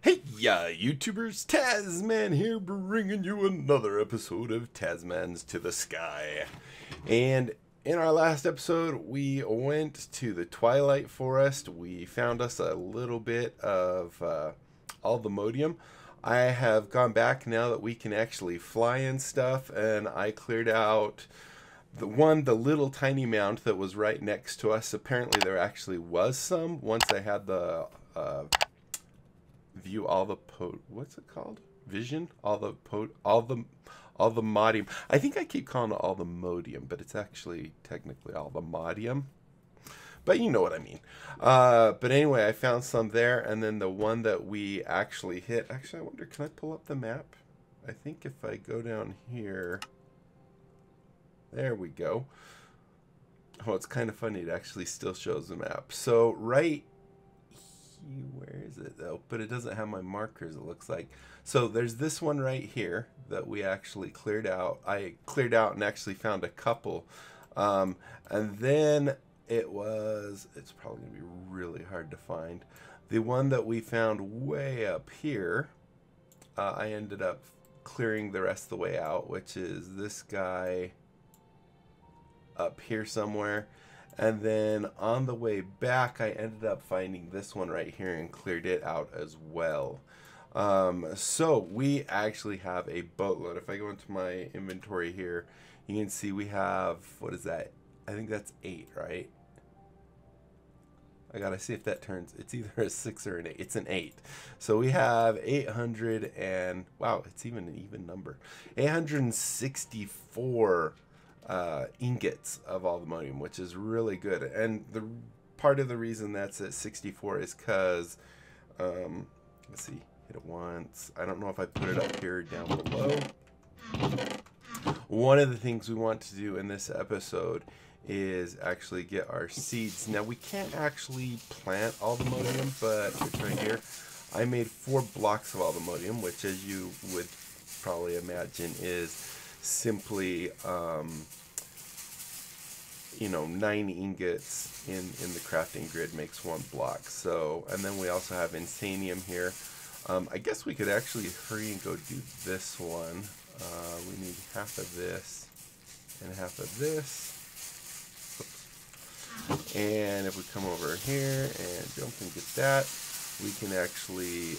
Hey, YouTubers, TazzMan here, bringing you another episode of TazzMan's to the Sky. And in our last episode, we went to the Twilight Forest. We found us a little bit of all the modium. I have gone back now that we can actually fly and stuff, and I cleared out the little tiny mound that was right next to us. Apparently there actually was some once I had the view all the what's it called? Vision? All the modium. I think I keep calling it all the modium, but it's actually technically all the modium. But you know what I mean. But anyway, I found some there, and then the one that we actually hit. Actually, I wonder, can I pull up the map? I think if I go down here. There we go. Oh, it's kind of funny. It actually still shows the map. So right where is it though? But it doesn't have my markers, it looks like. So there's this one right here that we actually cleared out. I cleared out and actually found a couple. And then it's probably gonna be really hard to find. The one that we found way up here, I ended up clearing the rest of the way out, which is this guy up here somewhere. And then on the way back, I ended up finding this one right here and cleared it out as well. So we actually have a boatload. If I go into my inventory here, you can see we have, what is that? I think that's 8, right? I gotta see if that turns, it's either a 6 or an 8. It's an 8. So we have 800 and, wow, it's even an even number. 864 ingots of all the modium, which is really good. And the part of the reason that's at 64 is because let's see, hit it once. I don't know if I put it up here or down below. One of the things we want to do in this episode is actually get our seeds. Now we can't actually plant all the modium, but it's right here. I made 4 blocks of all the modium, which, as you would probably imagine, is simply 9 ingots in the crafting grid makes 1 block. So, and then we also have insanium here. I guess we could actually hurry and go do this one. We need half of this and half of this. Oops. And if we come over here and jump and get that, we can actually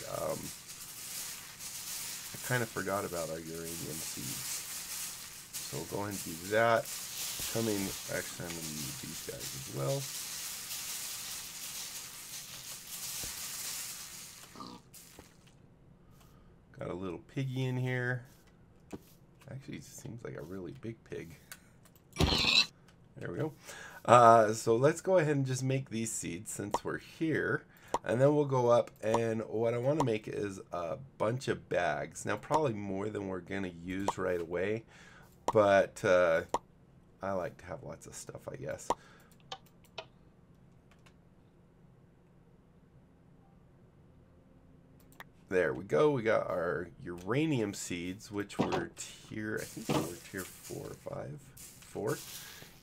I kind of forgot about our uranium seeds. So we'll go ahead and do that. Actually, I'm going to need these guys as well. Got a little piggy in here. Actually, it seems like a really big pig. There we go. So let's go ahead and just make these seeds since we're here. And then we'll go up, and what I want to make is a bunch of bags. Now, probably more than we're going to use right away, but I like to have lots of stuff, I guess. There we go. We got our uranium seeds, which were tier, I think they were tier 4 or 5. 4.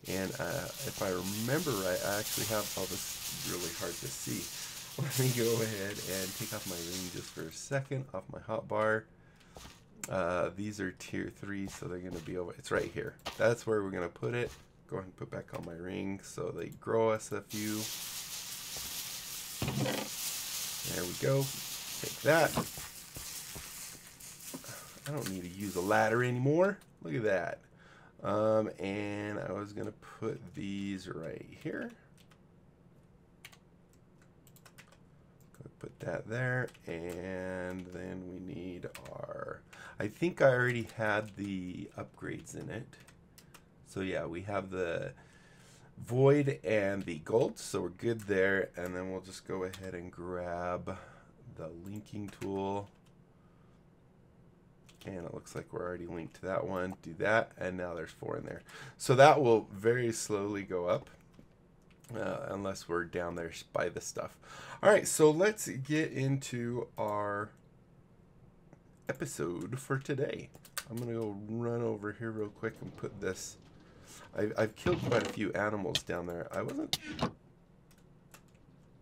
And if I remember right, I actually have all this really hard to see. Let me go ahead and take off my ring just for a second, off my hotbar. These are tier 3, so they're going to be over. It's right here. That's where we're going to put it. Go ahead and put back on my ring so they grow us a few. There we go. Take that. I don't need to use a ladder anymore. Look at that. And I was going to put these right here. Put that there, and then we need our, I think I already had the upgrades in it. So yeah, we have the void and the gold, so we're good there. And then we'll just go ahead and grab the linking tool. And it looks like we're already linked to that one. Do that, and now there's 4 in there. So that will very slowly go up. Unless we're down there by the stuff. Alright, so let's get into our episode for today. I'm going to go run over here real quick and put this. I've killed quite a few animals down there. I wasn't...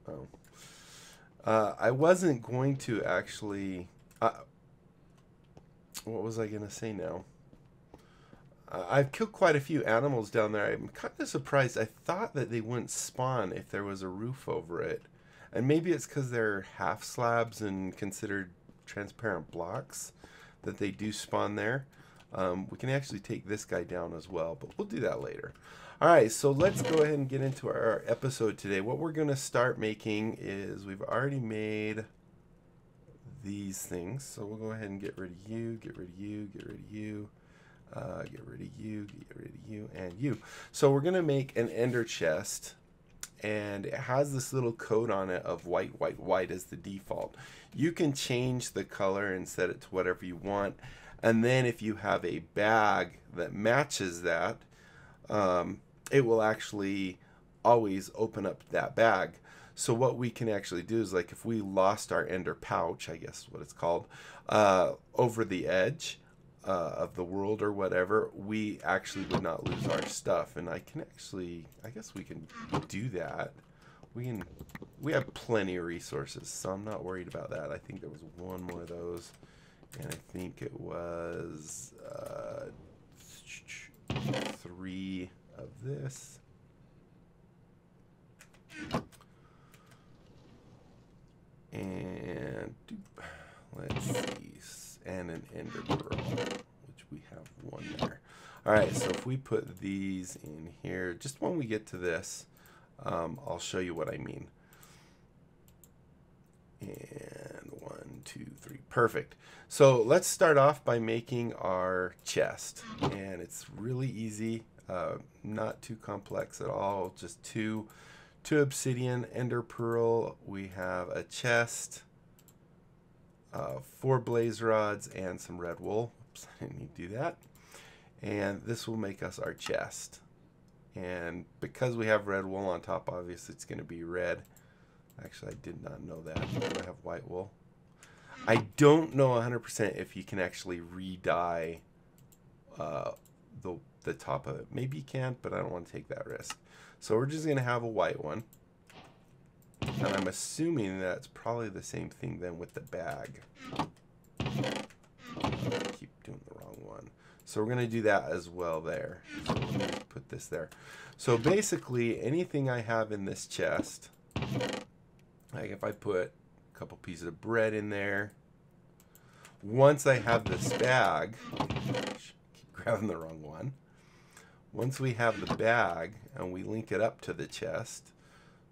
Oh. I wasn't going to actually... what was I going to say now? I've killed quite a few animals down there. I'm kind of surprised. I thought that they wouldn't spawn if there was a roof over it. And maybe it's because they're half slabs and considered transparent blocks that they do spawn there. We can actually take this guy down as well, but we'll do that later. Alright, so let's go ahead and get into our episode today. What we're going to start making is, we've already made these things. So we'll go ahead and get rid of you, get rid of you, get rid of you. Get rid of you, get rid of you, and you. So we're going to make an ender chest, and it has this little code on it of white, white, white as the default. You can change the color and set it to whatever you want, and then if you have a bag that matches that, it will actually always open up that bag. So what we can actually do is, like, if we lost our ender pouch, I guess is what it's called, over the edge of the world or whatever, we actually would not lose our stuff. And I can actually, I guess we can do that. We have plenty of resources, so I'm not worried about that. I think there was one more of those, and I think it was 3 of this. And let's see, and an ender pearl, which we have one there. Alright, so if we put these in here, just when we get to this, I'll show you what I mean. And 1, 2, 3, perfect. So let's start off by making our chest, and it's really easy, not too complex at all, just two obsidian, ender pearl, we have a chest, 4 blaze rods, and some red wool. Oops, I didn't need to do that. And this will make us our chest. And because we have red wool on top, obviously it's going to be red. Actually, I did not know that. I have white wool. I don't know 100% if you can actually re-dye the top of it. Maybe you can, but I don't want to take that risk. So we're just going to have a white one. And I'm assuming that's probably the same thing then with the bag. I keep doing the wrong one. So we're going to do that as well there. So let me put this there. So basically, anything I have in this chest, like if I put a couple pieces of bread in there, once I have this bag, keep grabbing the wrong one. Once we have the bag and we link it up to the chest,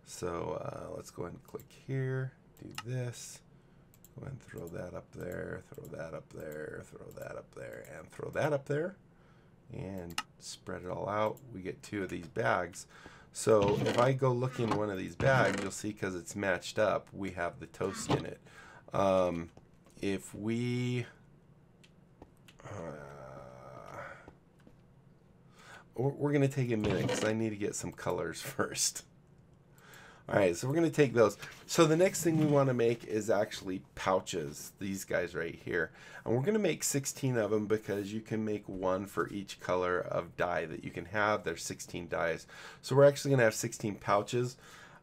so let's go ahead and click here, do this, go ahead and throw that up there, throw that up there, throw that up there, and throw that up there, and spread it all out. We get 2 of these bags. So if I go look in one of these bags, you'll see, because it's matched up, we have the toast in it. If we... we're going to take a minute because I need to get some colors first. Alright, so we're going to take those. So the next thing we want to make is actually pouches, these guys right here. And we're going to make 16 of them because you can make 1 for each color of dye that you can have. There's 16 dyes. So we're actually going to have 16 pouches.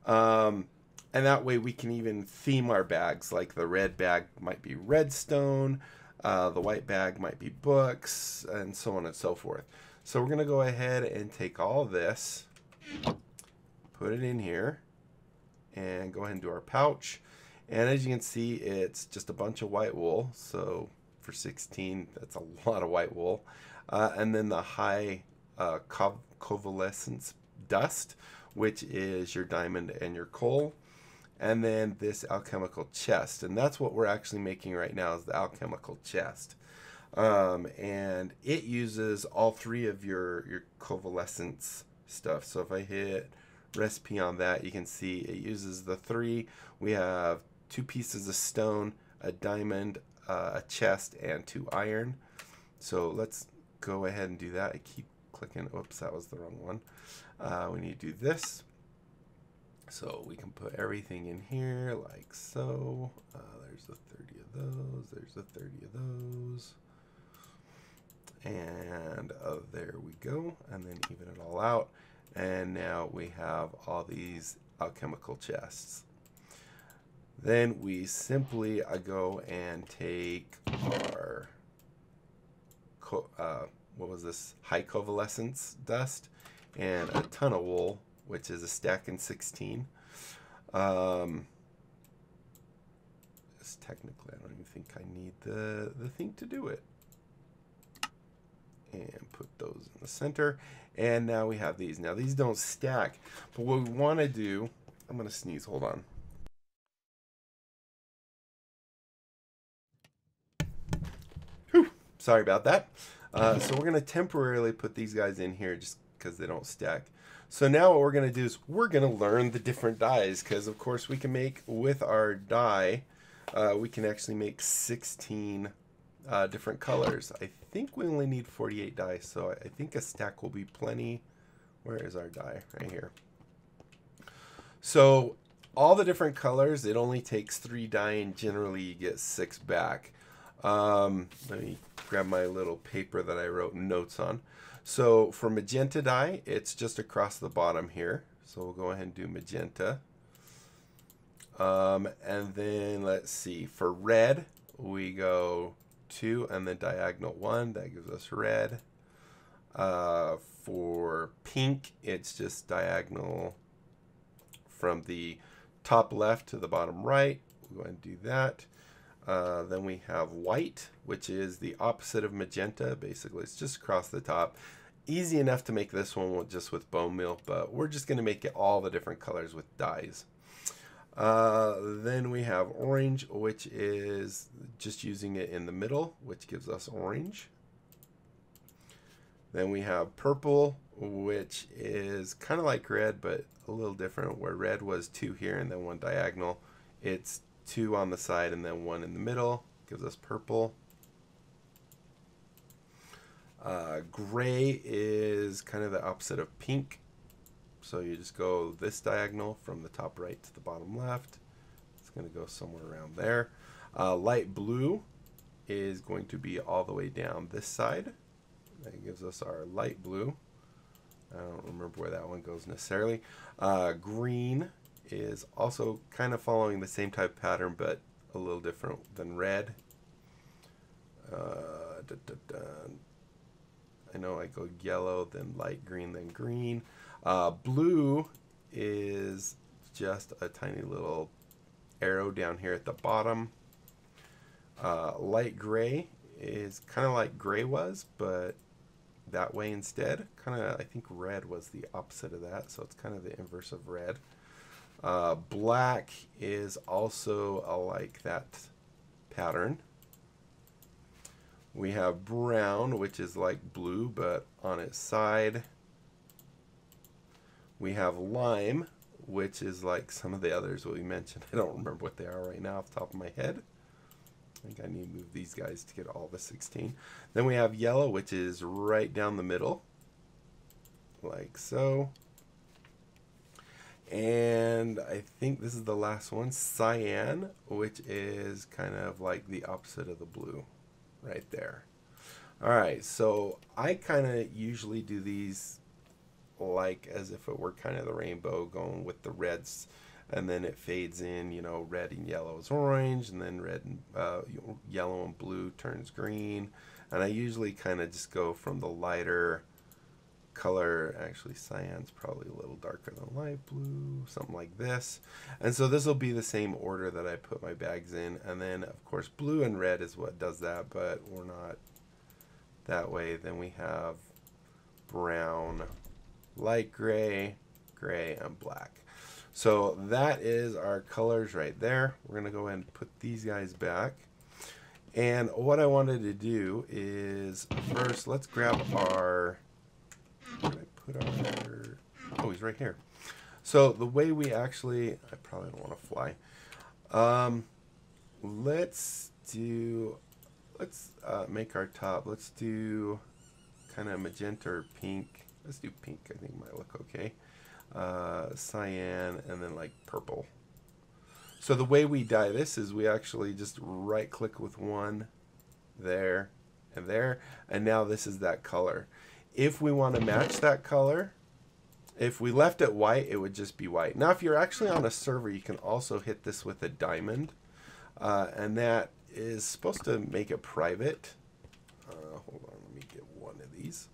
And that way we can even theme our bags. Like the red bag might be redstone, the white bag might be books, and so on and so forth. So we're going to go ahead and take all this, put it in here, and go ahead and do our pouch. And as you can see, it's just a bunch of white wool. So for 16, that's a lot of white wool. And then the high covalescence dust, which is your diamond and your coal. And then this alchemical chest. And that's what we're actually making right now, is the alchemical chest. And it uses all 3 of your covalescence stuff. So if I hit recipe on that, you can see it uses the 3. We have 2 pieces of stone, a diamond, a chest, and 2 iron. So let's go ahead and do that. I keep clicking. Oops, that was the wrong one. We need to do this. So we can put everything in here like so. There's the 30 of those. There's the 30 of those. And there we go. And then even it all out. And now we have all these alchemical chests. Then we simply go and take our, what was this, high covalescence dust and a ton of wool, which is a stack in 16. Technically, I don't even think I need the thing to do it. And put those in the center. And now we have these. Now these don't stack, but what we want to do, I'm going to sneeze, hold on. Whew, sorry about that. So we're going to temporarily put these guys in here just because they don't stack. So now what we're going to do is we're going to learn the different dyes, because of course we can make with our dye, we can actually make 16 different colors. I think we only need 48 dye, so I think a stack will be plenty. Where is our dye? Right here. So all the different colors, it only takes 3 dye, and generally you get 6 back. Let me grab my little paper that I wrote notes on. So for magenta dye, it's just across the bottom here. So we'll go ahead and do magenta. And then let's see, for red, we go 2 and then diagonal 1. That gives us red. For pink, it's just diagonal from the top left to the bottom right. We'll go ahead and do that. Then we have white, which is the opposite of magenta. Basically, it's just across the top. Easy enough to make this one just with bone meal, but we're just going to make it all the different colors with dyes. Then we have orange, which is just using it in the middle, which gives us orange. Then we have purple, which is kind of like red, but a little different, where red was 2 here and then 1 diagonal. It's 2 on the side and then 1 in the middle, gives us purple. Gray is kind of the opposite of pink. So you just go this diagonal from the top right to the bottom left. It's going to go somewhere around there. Light blue is going to be all the way down this side. That gives us our light blue. I don't remember where that one goes necessarily. Green is also kind of following the same type of pattern, but a little different than red. I know I go yellow, then light green, then green. Blue is just a tiny little arrow down here at the bottom. Light gray is kind of like gray was, but that way instead. Kind of, I think red was the opposite of that, so it's kind of the inverse of red. Black is also like that pattern. We have brown, which is like blue, but on its side. We have lime, which is like some of the others we mentioned. I don't remember what they are right now off the top of my head. I think I need to move these guys to get all the 16. Then we have yellow, which is right down the middle, like so. And I think this is the last one, cyan, which is kind of like the opposite of the blue. Right there. Alright, so I kind of usually do these like as if it were kind of the rainbow, going with the reds, and then it fades in, you know, red and yellow is orange, and then red and yellow and blue turns green. And I usually kind of just go from the lighter color. Actually, cyan's probably a little darker than light blue, something like this. And so this will be the same order that I put my bags in. And then of course blue and red is what does that, but we're not that way. Then we have brown, light gray, gray, and black. So that is our colors right there. We're gonna go ahead and put these guys back. And what I wanted to do is first let's grab our, where did I put our, oh, he's right here. So the way we actually, I probably don't want to fly. Let's make our top. Let's do kind of magenta or pink. Let's do pink. I think might look okay. Cyan, and then like purple. So the way we dye this is we actually just right click with one there and there, and now this is that color. If we want to match that color, If we left it white, it would just be white. Now, if you're actually on a server, you can also hit this with a diamond. And that is supposed to make it private. Hold on, let me get one of these.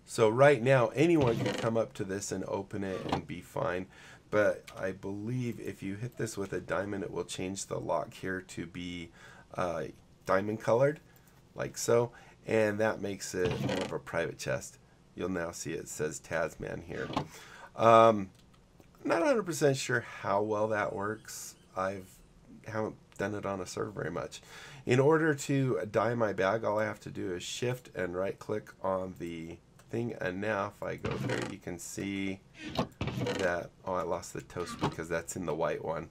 So right now, anyone can come up to this and open it and be fine. But I believe if you hit this with a diamond, it will change the lock here to be diamond colored, like so. And that makes it more of a private chest. You'll now see it says zzM4nn's here. Not 100% sure how well that works. Haven't done it on a server very much. In order to dye my bag, all I have to do is shift and right click on the thing. And now if I go here, you can see that, oh, I lost the toast because that's in the white one.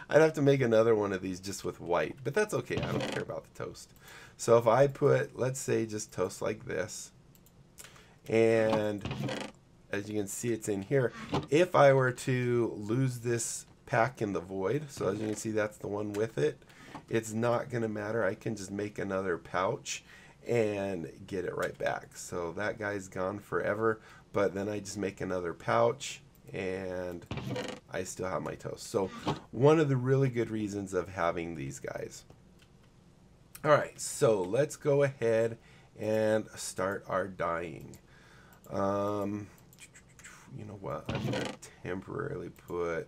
I'd have to make another one of these just with white, but that's okay. I don't care about the toast. So if I put, let's say, just toast like this, and as you can see, it's in here. If I were to lose this pack in the void, so as you can see, that's the one with it, it's not going to matter. I can just make another pouch and get it right back. So that guy's gone forever, but then I just make another pouch and I still have my toast. So one of the really good reasons of having these guys. All right, so let's go ahead and start our dyeing. You know what? I'm going to temporarily put,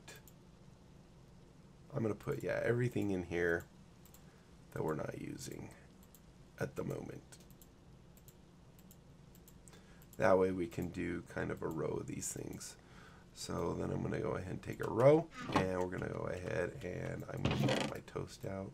yeah, everything in here that we're not using at the moment. That way we can do kind of a row of these things. So then I'm going to go ahead and take a row, and we're going to go ahead and I'm going to get my toast out.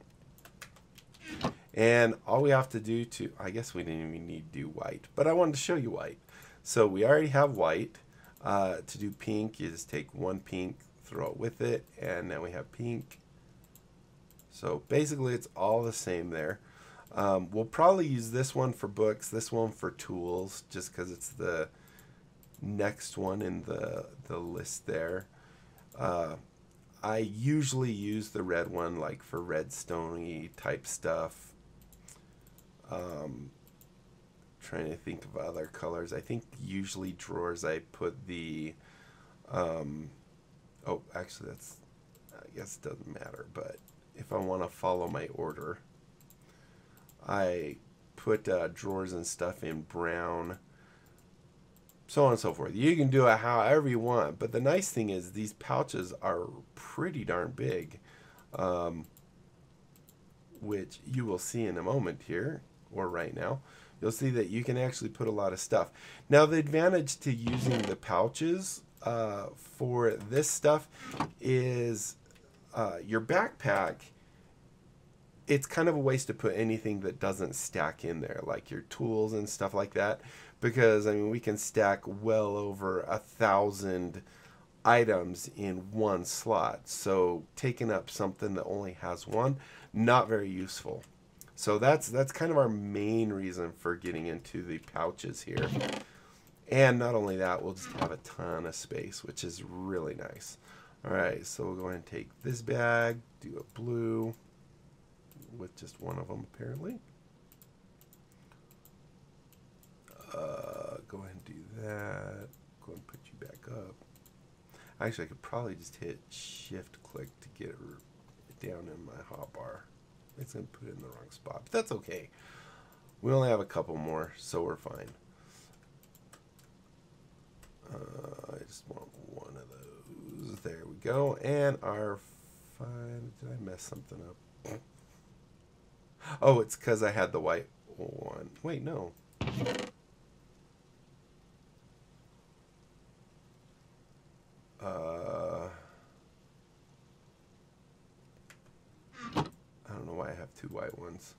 And all we have to do to, I guess we didn't even need to do white, but I wanted to show you white. So we already have white. To do pink, you just take one pink, throw it with it, and now we have pink. So basically it's all the same there. We'll probably use this one for books, this one for tools, just because it's the next one in the list there. I usually use the red one like for redstone-y type stuff. Trying to think of other colors. I think usually drawers I put the oh, actually that's, I guess it doesn't matter, but if I want to follow my order, I put drawers and stuff in brown, so on and so forth. You can do it however you want, but the nice thing is these pouches are pretty darn big, which you will see in a moment here, or right now. You'll see that you can actually put a lot of stuff. Now the advantage to using the pouches for this stuff is your backpack, it's kind of a waste to put anything that doesn't stack in there, like your tools and stuff like that, because I mean we can stack well over 1,000 items in one slot. So taking up something that only has one, not very useful. So that's kind of our main reason for getting into the pouches here. And not only that, we'll just have a ton of space, which is really nice. All right, so we'll go ahead and take this bag, do a blue with just one of them apparently. Go ahead and do that. Go ahead and put you back up. Actually, I could probably just hit shift click to get it down in my hotbar. It's going to put it in the wrong spot, but that's okay. We only have a couple more, so we're fine. I just want one of those. There we go. And our fine. Did I mess something up? Oh, it's because I had the white one. Wait, no. I don't know why I have two white ones.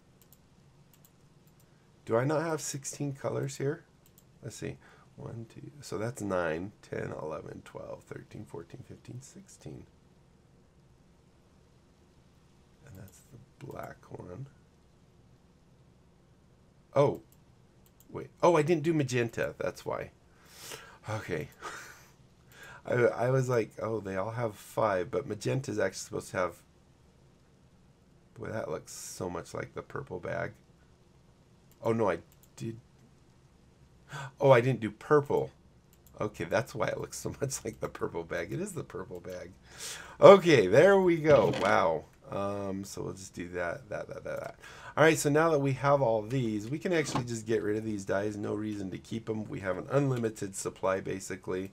Do I not have 16 colors here? Let's see. 1, 2. So that's 9, 10, 11, 12, 13, 14, 15, 16. And that's the black one. Oh. Wait. Oh, I didn't do magenta. That's why. Okay. I was like, oh, they all have 5, but magenta is actually supposed to have... Boy, that looks so much like the purple bag. Oh, no, I did... Oh, I didn't do purple. Okay, that's why it looks so much like the purple bag. It is the purple bag. Okay, there we go. Wow. So we'll just do that. All right, so now that we have all these, we can actually just get rid of these dies. No reason to keep them. We have an unlimited supply, basically.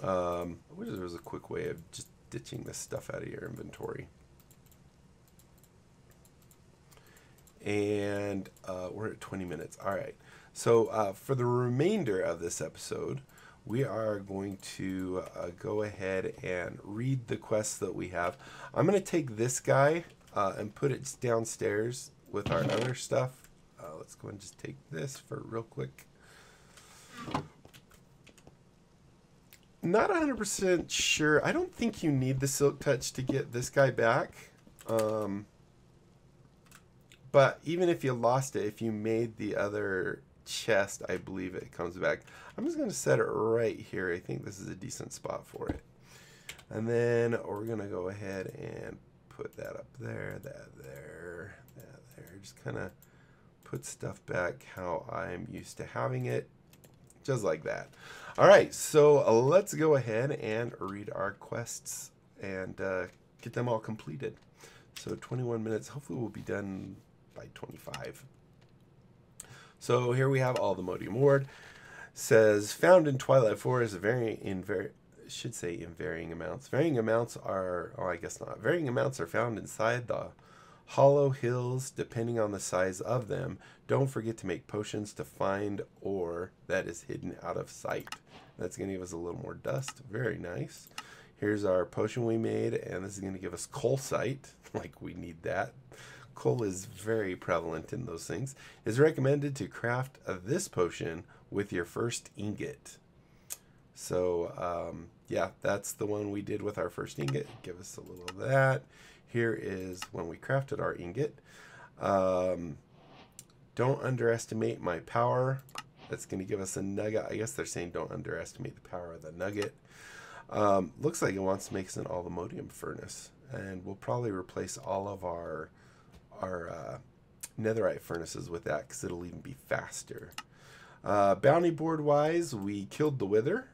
I wish there was a quick way of just ditching this stuff out of your inventory. And we're at 20 minutes. All right. So for the remainder of this episode, we are going to go ahead and read the quests that we have. I'm going to take this guy and put it downstairs with our other stuff. Let's go and just take this for real quick. Not 100% sure. I don't think you need the Silk Touch to get this guy back. But even if you lost it, if you made the other chest, I believe it comes back. I'm just going to set it right here. I think this is a decent spot for it. And then we're going to go ahead and put that up there, that there, that there. Just kind of put stuff back how I'm used to having it. Just like that. All right, so let's go ahead and read our quests and get them all completed. So 21 minutes. Hopefully we'll be done by 25. So here we have all the Modium Ward. Says found in Twilight Forest, should say in varying amounts. Varying amounts are, oh, I guess not. Varying amounts are found inside the hollow hills, depending on the size of them. Don't forget to make potions to find ore that is hidden out of sight. That's going to give us a little more dust. Very nice. Here's our potion we made, and this is going to give us coal sight. Like, we need that. Coal is very prevalent in those things. It's recommended to craft this potion with your first ingot. So, yeah, that's the one we did with our first ingot. Give us a little of that. Here is when we crafted our ingot. Don't underestimate my power. That's going to give us a nugget. I guess they're saying don't underestimate the power of the nugget. Looks like it wants to make us an all-the-modium furnace. And we'll probably replace all of our netherite furnaces with that because it'll even be faster. Bounty board wise, we killed the wither.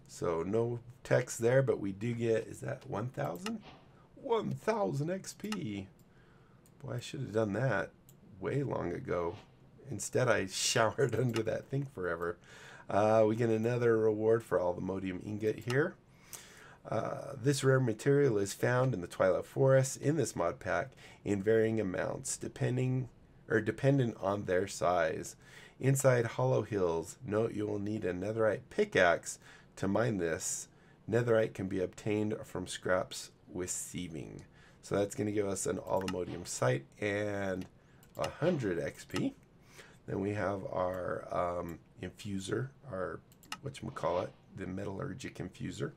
So no text there, but we do get, is that 1,000? 1,000 XP. Boy, I should have done that way long ago. Instead, I showered under that thing forever. We get another reward for all the Modium ingot here. This rare material is found in the Twilight Forest in this mod pack in varying amounts, dependent on their size. Inside Hollow Hills, note you will need a netherite pickaxe to mine this. Netherite can be obtained from scraps with sieving. So that's going to give us an all-the-modium site and 100 XP. Then we have our infuser, our whatchamacallit, the metallurgic infuser.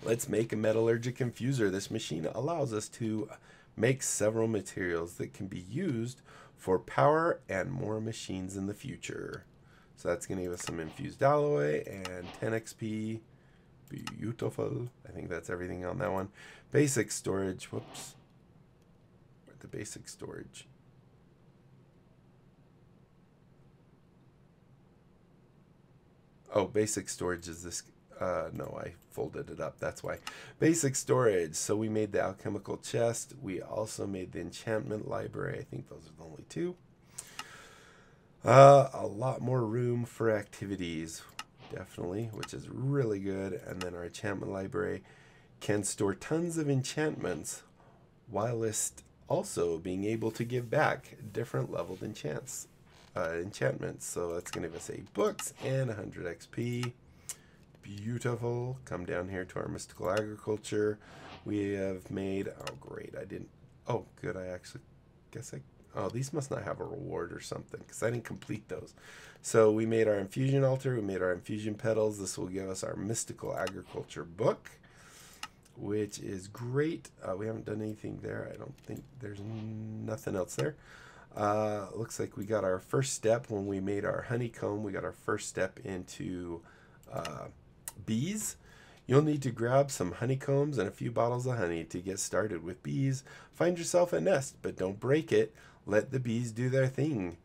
Let's make a metallurgic infuser. This machine allows us to make several materials that can be used for power and more machines in the future. So that's going to give us some infused alloy and 10 XP. Beautiful. I think that's everything on that one. Basic storage. Whoops. Where's the basic storage? Oh, basic storage is this. No, I folded it up. That's why. Basic storage. So we made the alchemical chest. We also made the enchantment library. I think those are the only two. A lot more room for activities. Definitely, which is really good. And then our enchantment library can store tons of enchantments, whilst also being able to give back different leveled enchantments. So that's going to give us 8 books and 100 XP. Beautiful. Come down here to our mystical agriculture. We have made, oh great, I didn't, oh good, I actually guess oh, these must not have a reward or something because I didn't complete those. So we made our infusion altar, we made our infusion petals. This will give us our mystical agriculture book, which is great. We haven't done anything there. I don't think there's nothing else there. Looks like we got our first step when we made our honeycomb. We got our first step into bees. You'll need to grab some honeycombs and a few bottles of honey to get started with bees. Find yourself a nest, but don't break it. Let the bees do their thing.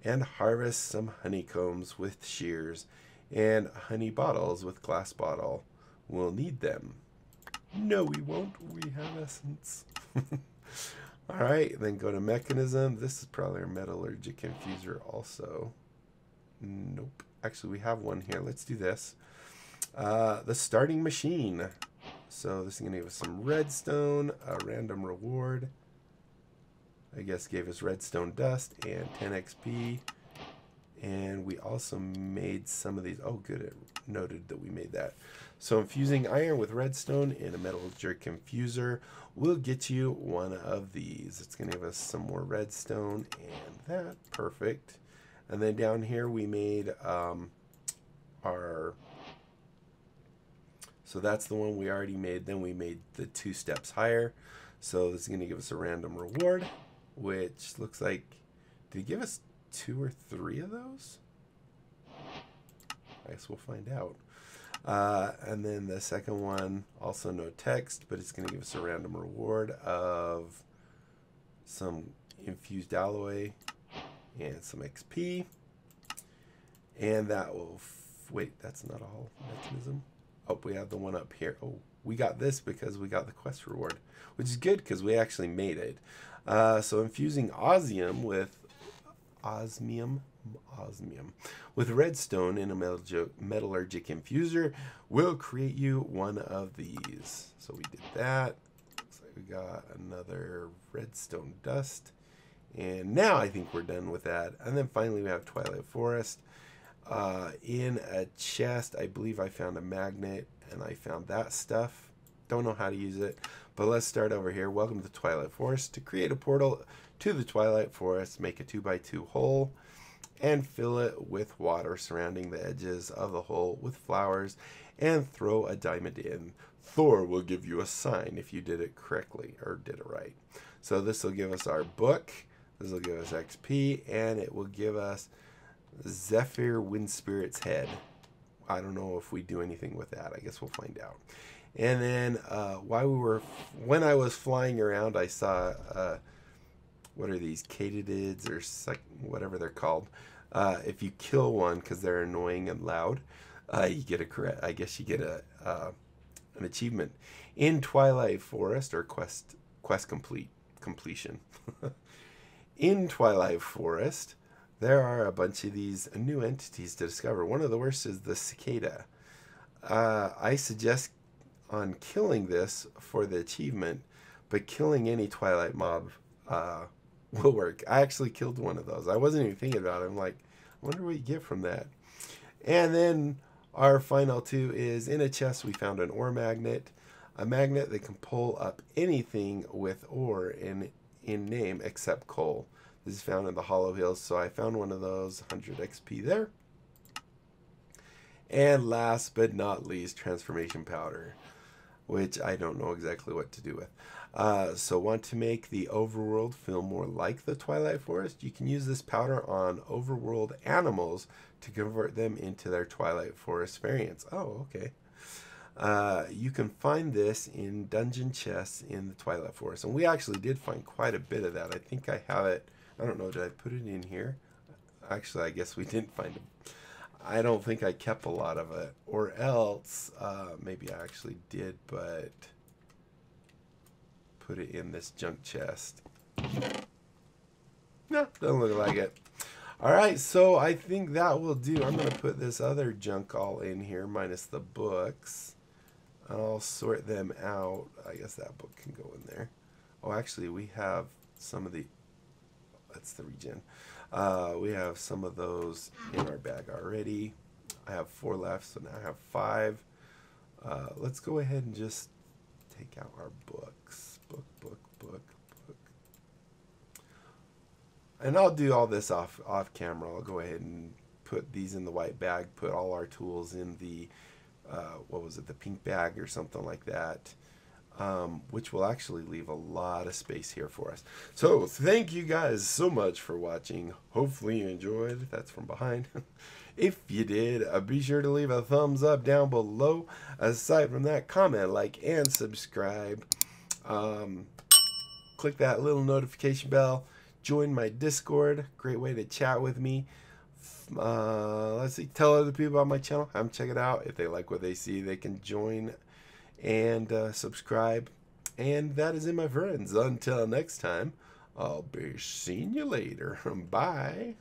and harvest some honeycombs with shears and honey bottles with glass bottle. We'll need them. No, we won't. We have essence. All right, then go to mechanism. This is probably our metallurgic infuser also. Nope. Actually, we have one here. Let's do this. The starting machine. So this is going to give us some redstone, a random reward. I guess gave us redstone dust and 10 XP. And we also made some of these. Oh, good. It noted that we made that. So infusing iron with redstone in a metallurgic infuser will get you one of these. It's going to give us some more redstone and that. Perfect. And then down here we made our... So that's the one we already made. Then we made the 2 steps higher. So this is going to give us a random reward, which looks like... Did it give us 2 or 3 of those? I guess we'll find out. And then the second one, also no text, but it's going to give us a random reward of some infused alloy and some XP. And that will... Wait, that's not all mechanism. Oh, we have the one up here. Oh, we got this because we got the quest reward, which is good because we actually made it. So infusing osmium with with redstone in a metallurgic infuser will create you one of these. So we did that. Looks like we got another redstone dust. And now I think we're done with that. And then finally we have Twilight Forest. In a chest, I believe I found a magnet and I found that stuff. Don't know how to use it, but let's start over here. Welcome to Twilight Forest. To create a portal to the Twilight Forest, make a 2x2 hole and fill it with water surrounding the edges of the hole with flowers and throw a diamond in. Thor will give you a sign if you did it correctly or did it right. So this will give us our book. This will give us XP and it will give us Zephyr Wind Spirit's head. I don't know if we do anything with that. I guess we'll find out. And then when I was flying around, I saw what are these, katydids or whatever they're called. If you kill one because they're annoying and loud, you get I guess you get an achievement in Twilight Forest or quest completion. In Twilight Forest, there are a bunch of these new entities to discover. One of the worst is the cicada. I suggest on killing this for the achievement, but killing any Twilight mob will work. I actually killed one of those. I wasn't even thinking about it. I'm like, I wonder what you get from that. And then our final 2 is in a chest we found an ore magnet. A magnet that can pull up anything with ore in name except coal. This is found in the Hollow Hills, so I found one of those, 100 XP there. And last but not least, transformation powder, which I don't know exactly what to do with. So want to make the overworld feel more like the Twilight Forest? You can use this powder on overworld animals to convert them into their Twilight Forest variants. Oh, okay. You can find this in dungeon chests in the Twilight Forest. And we actually did find quite a bit of that. I think I have it. I don't know, did I put it in here? Actually, I guess we didn't find it. I don't think I kept a lot of it. Or else, maybe I actually did, but put it in this junk chest. No, doesn't look like it. Alright, so I think that will do. I'm going to put this other junk all in here, minus the books. I'll sort them out. I guess that book can go in there. Oh, actually, we have some of the... That's the regen. We have some of those in our bag already. I have 4 left, so now I have 5. Let's go ahead and just take out our books. Book. And I'll do all this off camera. I'll go ahead and put these in the white bag, put all our tools in the, what was it, the pink bag or something like that. Which will actually leave a lot of space here for us. So thank you guys so much for watching. Hopefully you enjoyed. That's from behind. If you did, be sure to leave a thumbs up down below. Aside from that, comment, like, and subscribe. Click that little notification bell. Join my Discord. Great way to chat with me. Let's see. Tell other people about my channel. Have them check it out. If they like what they see, they can join and subscribe. And that is it, my friends. Until next time, I'll be seeing you later. Bye.